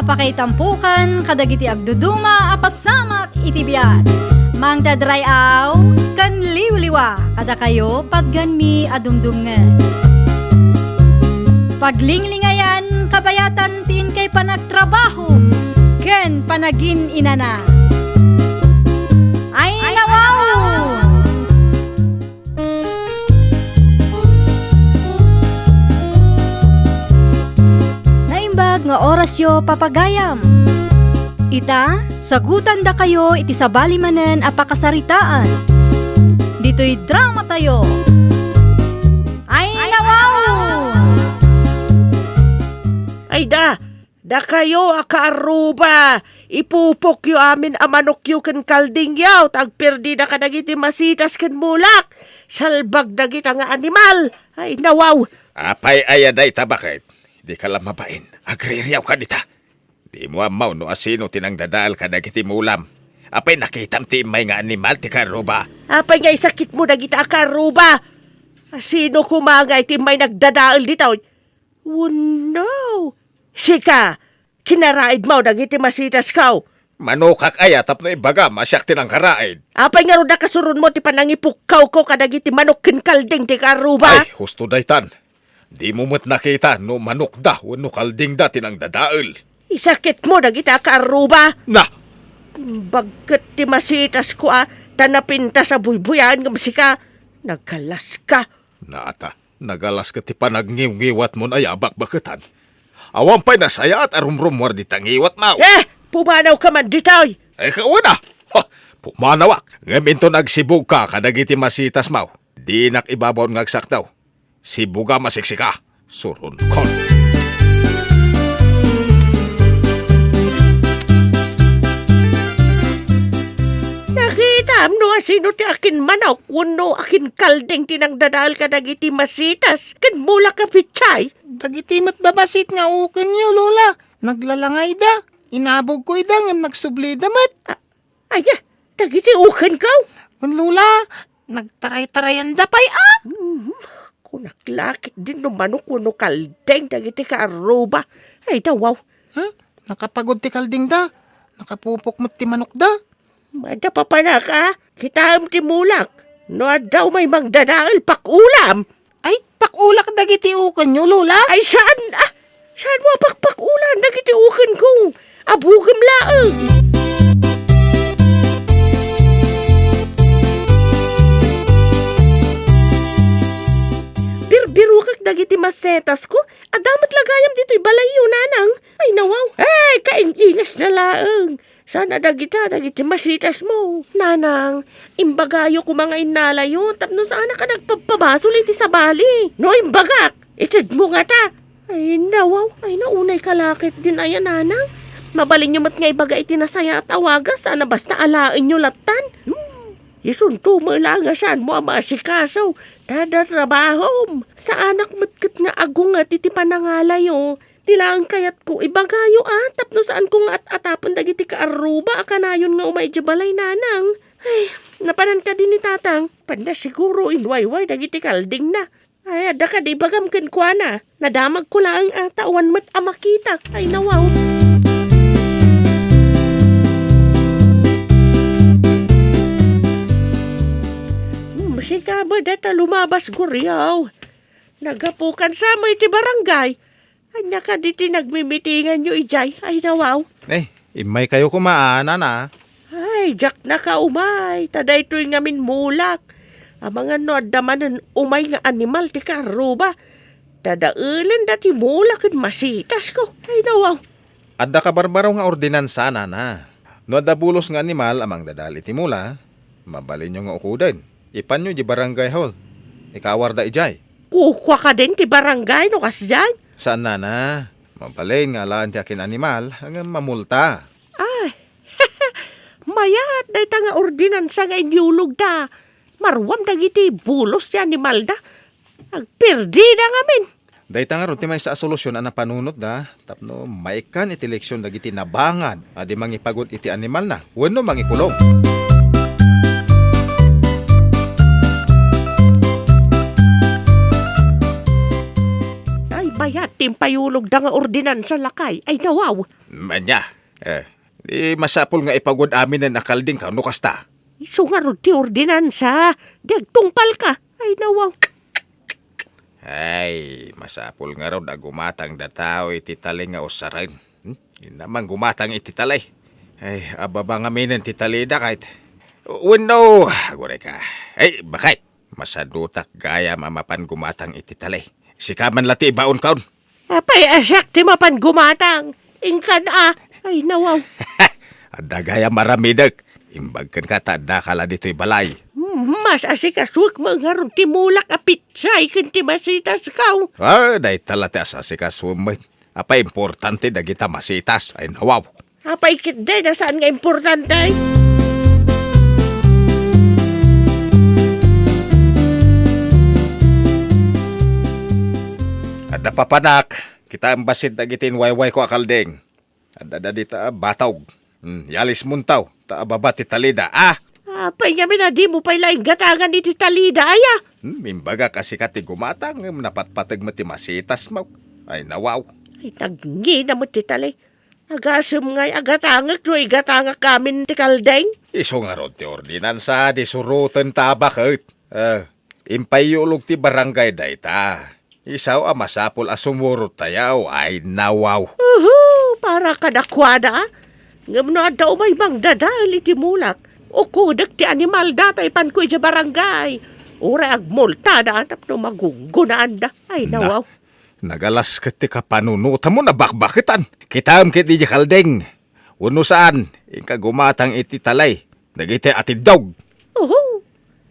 Apakaitampukan kadagiti agduduma apasamak iti biat. Mangdadrayaw kan liwliwa kada kayo patganmi adumdumngen. Paglinglingayan kabayatan tin kay panagtrabaho ken panagin inana. Ay nawaw! Naimbag nga orasyo papagayam. Ita, sagutan da kayo iti sabali manen apakasaritaan. Dito'y drama tayo. Ay nawaw! Ay da kayo akaaruba. Ipupok yu amin amanok yu ken kalding yaw. Tagperdi na kadagiti masitas ken mulak. Salbag dagit nga animal. Ay nawaw. Apay ayaday ta bakit? Di ka lang mabain. Agririyaw ka dita. Di mo amaw no asino tinangdadal ka dagiti mulam. Apay nakitam ti may nga animal ti karuba. Apay ngay sakit mo dagit akaruba. Sino kumangay ti may nagdadaal dito? Oh no. Sika, kinaraid mo dagiti masitas kaw. Manukak aya tapno ibaga masyak tinang karaid. Apay nga ron nakasurun mo ti panangipukaw ko kadagiti manok ken kalding ti karuba. Ay, husto daytan. Di mo mo't nakita no manok da o no kalding da tinang dadaal. Isakit mo dagita karuba. Na! Bagkat ti masitas ko tanapinta sa buybuyan ng masika. Nagkalas ka. Naata, nagalas ka ti panagniw-ngiwat mo na yabak bakatan. Awang pa'y nasaya at arumrumwar di tangiwat mau. Pumanaw ka man ditoy. Ay kauna! Pumanawak! Ngaminto nagsibog ka kadagiti masitas mau. Di nakibabaw ngagsak daw. Sibuga masiksika. Surun kon. Nakita no asino ti akin manok. Uno akin kalding tinangdadal ka dagiti masitas. Kan mula ka pichay. Dagiti matbabasit nga uken nyo, Lola. Naglalangay da. Inabog ko ida ngam nagsubli damat. Ay, dagiti uken kaw. Lola, nagtaray-tarayan da pay Kung naklakit din no manok uno kalding dagiti kaaruba. Ay dawaw. Nakapagod ti kalding da. Nakapupok mo ti manok da. Mada pa pa na ka. Kita ti mulak. No daw may magdadaal pakulam. Ay, pakulak dagiti uken nyo, Lola. Ay saan? Saan mo pakpakulan dagiti uken ko? Abugam laang. Birbiro kak dagiti masetas ko. Adamat lagayam dito'y balayo nanang. Ay nawaw. Ay, kainginas na laang. Sana dagiti masitas mo. Nanang, imbagayo ko mga inalayo. Tapno sana ka nagpapabasol iti sa bali. No, imbagak. Itid mo nga ta. Ay nawaw. Ay naunay kalakit din ayan nanang. Mabalin nyo mat nga ibaga iti nasaya at awagas. Sana basta alain nyo latan. Isunto mo lang saan mo ang masikasaw. Dadatrabahom. Sa anak matkat nga agong at iti panangalayo. Tilaan kayat ko ibagayo tapno saan ko nga at-atapan dagiti kaaruba akanayon nga umay balay nanang. Ay, napanan ka din ni tatang. Panda siguro inwayway dagiti kalding na. Ay, ada ka di bagam ken kwa na. Nadamag ko lang tawan mat amakita. Ay nawaw. Masika ba data lumabas guryaw? Nagapukan sa mo iti barangay. Anya ka diti nagmimitingan nyo ijay. Ay nawaw. Imay kayo kumaana na. Ay, jak na ka umay. Taday to'y ngamin mulak. Ang mga no adamanan umay nga animal ti karuba. Dadaulan dati mulak at masitas ko. Ay nawaw. Adda ka barbaraw nga ordinansa na. No adda bulos nga animal amang dadali ti mula. Mabalin nyo nga ukudan. Ipan nyo di barangay hall. Ikawar da ijay. Kukwa ka din ti barangay no kasjay. Saan na? Mabalin nga laan ti akin animal hanggang mamulta. Ay, mayat day ta nga ordinansa nga inyulog da. Marwam dagiti bulos ti animal da. Agperdi na ngamin. Dayta nga ron ti may sa solusyon na panunot da. Tapno maikan iti leksyon dagiti nabangan. Adi mangipagod iti animal na. Wano mangikulong. Ay, bayat. timpayulog da nga ordinansa lakay. Ay nawaw. Manya, di masapol nga ipagod amin na nakalding ka, no kasta. Iso nga ron ti ordinansa. Diagtungpal ka. Ay nawaw. Ay, masapol nga raw na gumatang da tao ititalay nga usarin. Di naman gumatang ititalay. Ay, ababa nga minin titalida kahit. Uno, agore ka. Ay, bakit? Masadutak gaya mamapan gumatang ititalay. Sikaman lati baon kaon. Apay asyak ti mapan gumatang. Ingkan Ay nawaw. Ada gaya maramidag. Imbagkan ka tada kala dito'y balay. Mas asikasuk mga ron ti mulak a pitsay kan ti masitas kaw. Dahi talati asasikas sumit. Apa importante da kita masitas. Ay nawaw. Apay kitday na saan nga importante? Ada papanak. Kita ang basit na gitin wayway ko akaldeng. Ada dita batawg. Yalis muntaw. Ta ababa ti talida. Apay nga di mo pa'y laing gatangan ni ti talida aya. Mimbaga kasi ka ti gumatang. Napatpatag mo ti masitas mo. Ay nawaw. Ay naggi na mo ti talay. Agasam nga'y agatangak no igatangak kamin ti kaldeng. Iso nga ron ti ordinansa. Di surutan tabakit. Impayulog ti barangay dayta. Isaw masapol asumurot tayaw. Ay nawaw. Para kadakwada. Ngam no adda umay bang dadal iti mulak. O kudak ti animal datay pan ko iti barangay. Ura agmulta da atap no magugunaan da. Ay nawaw. Nagalas kiti ka panunutan mo na bakbakitan. Kitam kiti di kaldeng. Uno saan, ika gumatang iti talay. Nagiti ati dog.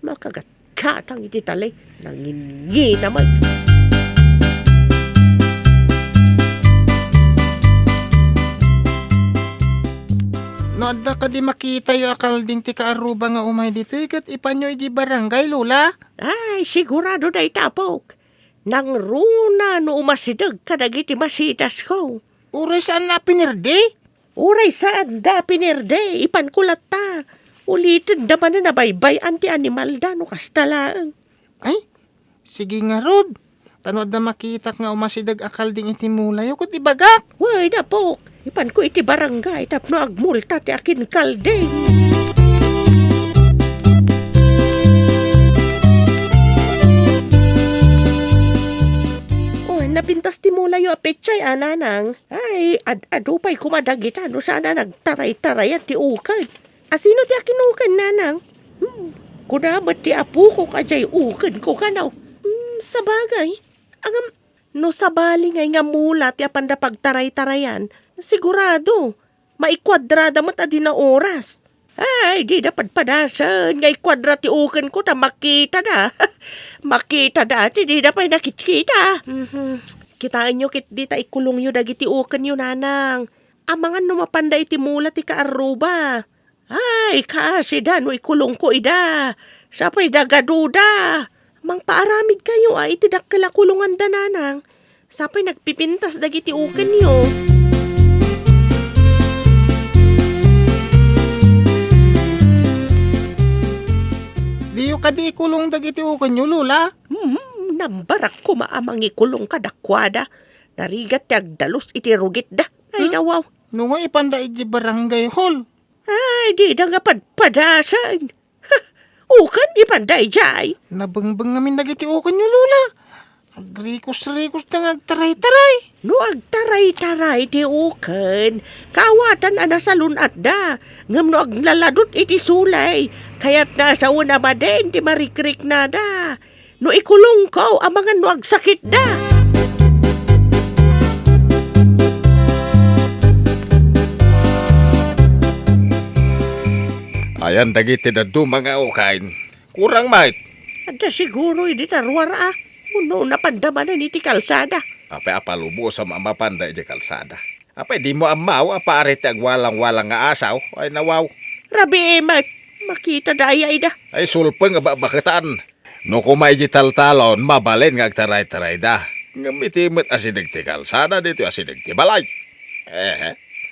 Makagat katang iti talay. Nangingi naman. No, adda ka di makita yung akalding ti kaaruba nga umay dito. Ikat ipanyo di barangay, Lola. Ay, sigurado na itapok. Nang runa no umasidag kadagiti masitas ko. Uray saan na pinirdi? Uray saan da pinirde, ipankulat ta. Ulitin da man na nabaybay anti animal da no kastalaan. Ay, sige nga, Rod. Tanood na makita nga umasidag akalding iti mulay. Ukot ibagak. Way na pok, ipan ko iti barangay tapno agmulta ti akin kaldeng. Napintas ti mula yu apetchay ananang. Ay, adupay kumadagita no sana nagtaray-taray at ti ukad. Asino ti akin ukad nanang? Kunamat ti apu ko kajay ukad ko kanaw. Sa bagay, angam, no sabali ngay nga mula ti apanda pagtaray-tarayan, sigurado, maikwadrada mat adi na oras. Ay, di dapat padasan. Ngay kwadra ti ukan ko na makita na. Makita na ati, di dapat nakikita. Kitaan nyo kit di ta ikulong nyo dagiti ukan nyo nanang. Amangan no mapanda iti mula ti kaaruba. Ay, kasi da no ikulong ko ida. Sapay dagaduda. Mang paaramid kayo iti dakila kulungan da nanang. Sapay nagpipintas dagiti ukan nyo. Diyo ka di ikulong dagiti ukan nyo, Lola. Nambarak ko maamang ikulong kadakwada. Narigat ti agdalos iti rugit da. Ay nawaw. No nga ipanda iti barangay hall. Ay, di da nga padpadasan. Ukan ipanday jay. Nabangbang ngamin dagiti ukan nyo, Lola. Agrikos-rikos na agtaray-taray. No agtaray-taray ti ukan. Kawatan anasalun at da. Ngam no aglaladot iti sulay. Kaya't nasa una ba din ti marikrik na da. No ikulong ko amangan no agsakit da. Ayan dagiti na mga ukain. Kurang mait. Anda siguro hindi tarwara. Uno napandamanan iti kalsada. Apay apalubo sa mamapanda iti kalsada. Apay di mo amaw, apa arete agwalang-walang nga asaw. Ay nawaw. Rabi emat. Makita daya ida. Ay sulpeng nga bakitan. No kumay di taltalon, mabalin nga agtaray-taray da. Ngamitimit asidig ti kalsada dito asidig ti balay.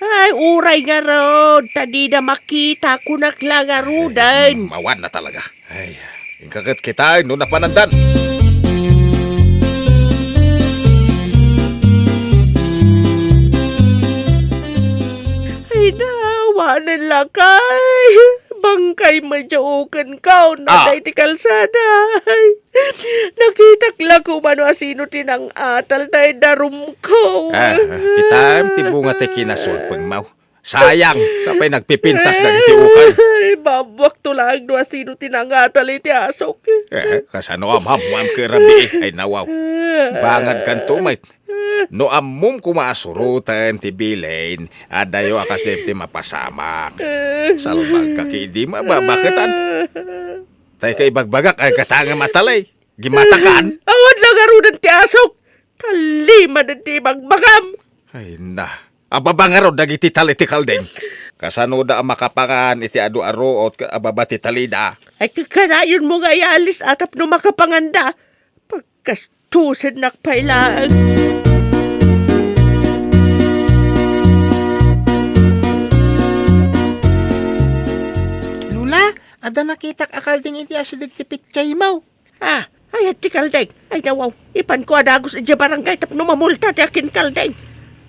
Ay, uray nga rod. Tadi na makita ko naklagarudan. Mawan na talaga. Ay, ingkakit kita no napanandan. Anan lakay. Bangkay madyaukan ka. Naday ti kalsada. Ay, nakitak ko mano asino tinang atal tayo darum ko. Kita tibunga ti kinasulpeng mau. Sayang, sapay nagpipintas na iti ukay. Ay, babak tulang no asino tinang atal iti asok. Kasano amam kirabi ay nawaw. Bangad kan tumay. No amum kumasurutan ti bilain, adayo akas ti mapasamak. Salbag kakidi mababaketan. Tay kay bagbagak ay katanga matalay. Gimatakan. Awan lang arunan ti asok. Talima na ti bagbagam. Ay na. Ababangaro dagiti taliti kaldeng. Kasano da ang makapangan iti adu-aro at ababa ti talida. Ay kakanayon mo nga ialis atap no makapanganda. Pagkastusin nakpailaan. Lula, ada nakitak akalding iti asidig ti pitchay mo. Ay ti kaldeng. Ay nawaw, ipan ko adagos iti barangay tapno mamulta ti akin kaldeng.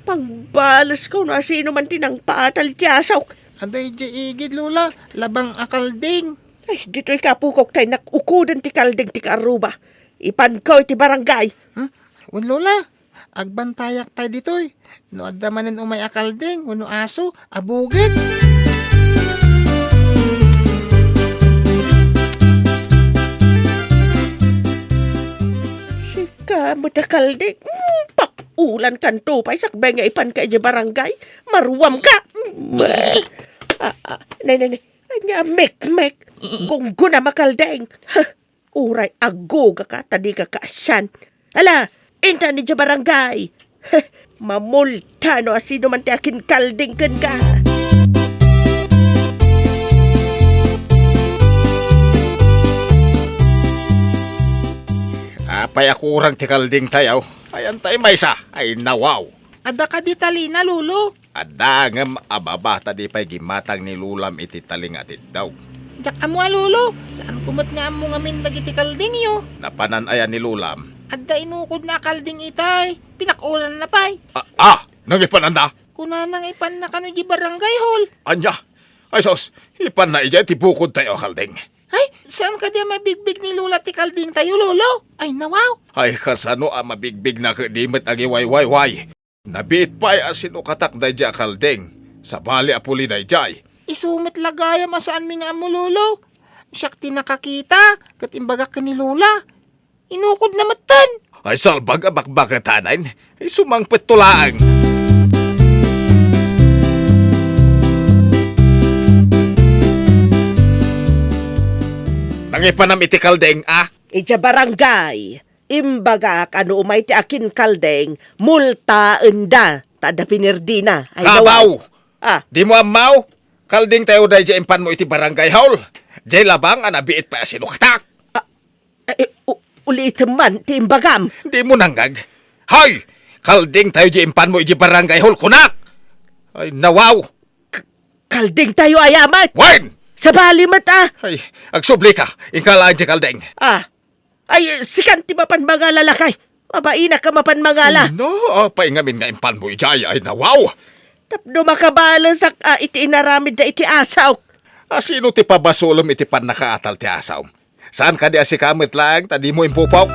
Pangbalas ko na sino man tinang paatal ti asaw. Aday di igid, Lula, labang akalding. Ay, dito'y kapukok tayo nakukudan ti kaldeng ti karuba. Ipan ko iti barangay. Wan, Lula, agbantayak pa ditoy. No adda manen umay akalding, wano aso, abugit. Sika mo ti kaldeng. Pakulan kan tupay sakbay nga ipan ka iti barangay. Maruwam ka. Nay. Anya mek. Kung guna makaldeng. Uray agoga ka, tadi ka kaasyan. Ala, inta ni dya barangay. Mamulta no asino man ti akin kalding kan ka. Apay ako urang ti kalding tayaw. Ayan tayo maysa. Ay nawaw. Ada ka di talina, Lulo. Adangam ababa tadi pa'y gimatang ni lulam iti talingatid daw. Jak amo Lulo. Saan kumat nga amo ngamin dagiti kalding yo? Napanan ayan ni lulam. Adda inukod na kalding itay. Pinakulan na pay. Nangipananda. Kunanang ipan na kano di barangay hall. Anya. Ay sos, ipan na ija ti bukod tayo kalding. Ay, saan ka di mabigbig ni Lula ti kalding tayo, Lolo? Ay, nawaw. Ay kasano ang mabigbig na kadimit agi way. Nabiit pa'y asino katak day ja kalding. Sa bali apuli day jay. Isumit lagaya masaan mi nga mo, Lolo. Siyak ti nakakita, katimbagak ka ni Lula. Inukod na matan. Ay salbag abakbakatanan. Ay sumangpet tulaang. Nangipanam iti kalding, Ija barangay. Imbaga ano umay ti akin kaldeng. Multa enda. Tada pinirdina. Ay Kabaw! nawaw. Di mo amaw? Kalding tayo day ja impan mo iti barangay hall. Jay labang anabiit pa asino katak. Ulit man ti imbagam. Di mo nanggag. Hay! Kalding tayo di impan mo iti barangay hall kunak! Ay, nawaw! Kalding tayo ayamat. Wen! Sa bali mata. Ay, agsubli ka. Inkalaan di kalding. Ay, sikan ti mapan mga lalakay. Mabaina ka mapan mga la. No, paingamin nga impan mo ijay. Ay, nawaw! Tapno makabalansak iti inaramid da iti asaw. Sino ti pabasulom iti pan nakaatal ti asaw? Saan ka di asikamit lang? Tadi mo impupaw?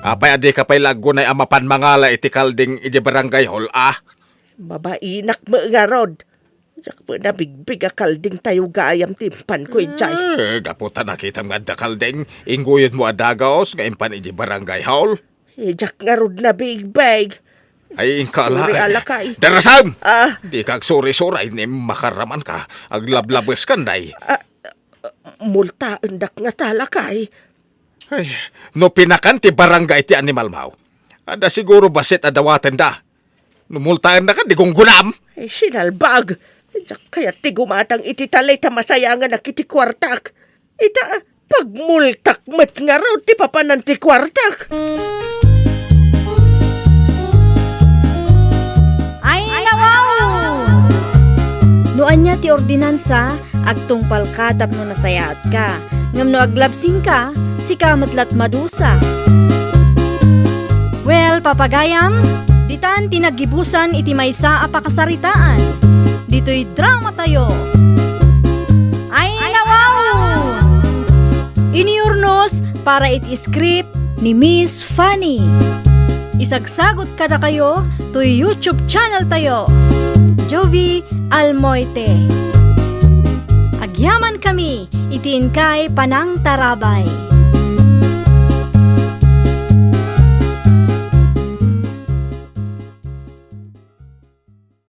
Apay adi ka pa'y lago na amapan mangala iti kalding iti barangay hall, Mabainak mo nga rod. Diyak po na bigbig kalding tayo gayam timpan ko ijay. Gaputa nakita nga da kalding, inguyod mo adagaos nga impan iti barangay hall. Diyak nga rod na bigbig. Ay, inkala. Suri alakay. Darasam! Ah. Di kag suri-suray ni makaraman ka. Aglablabes kanday. Multa endak nga talakay. Ay, no pinakan ti barangay ti animal mau. Ada siguro basit adawaten da. Numultaan na ka, di kong gunam. Sinalbag. Kaya ti gumatang iti talay ta masayangan na kiti kwartak. Ita, pagmultak met nga raw ti papanan ti kwartak. Ay, nawaw! Noan niya ti ordinansa, agtungpal ka tapno nasayaat ka. Ngam no aglabsing ka, si kamatlat madusa. napapagayam, ditan tinagibusan iti maysa a pakasaritaan. Dito'y drama tayo. Ay nawaw! Iniurnos para iti script ni Miss Fanny. Isagsagot kada kayo to YouTube channel tayo, Jovi Almoite. Agyaman kami, itiin kay Panang Tarabay.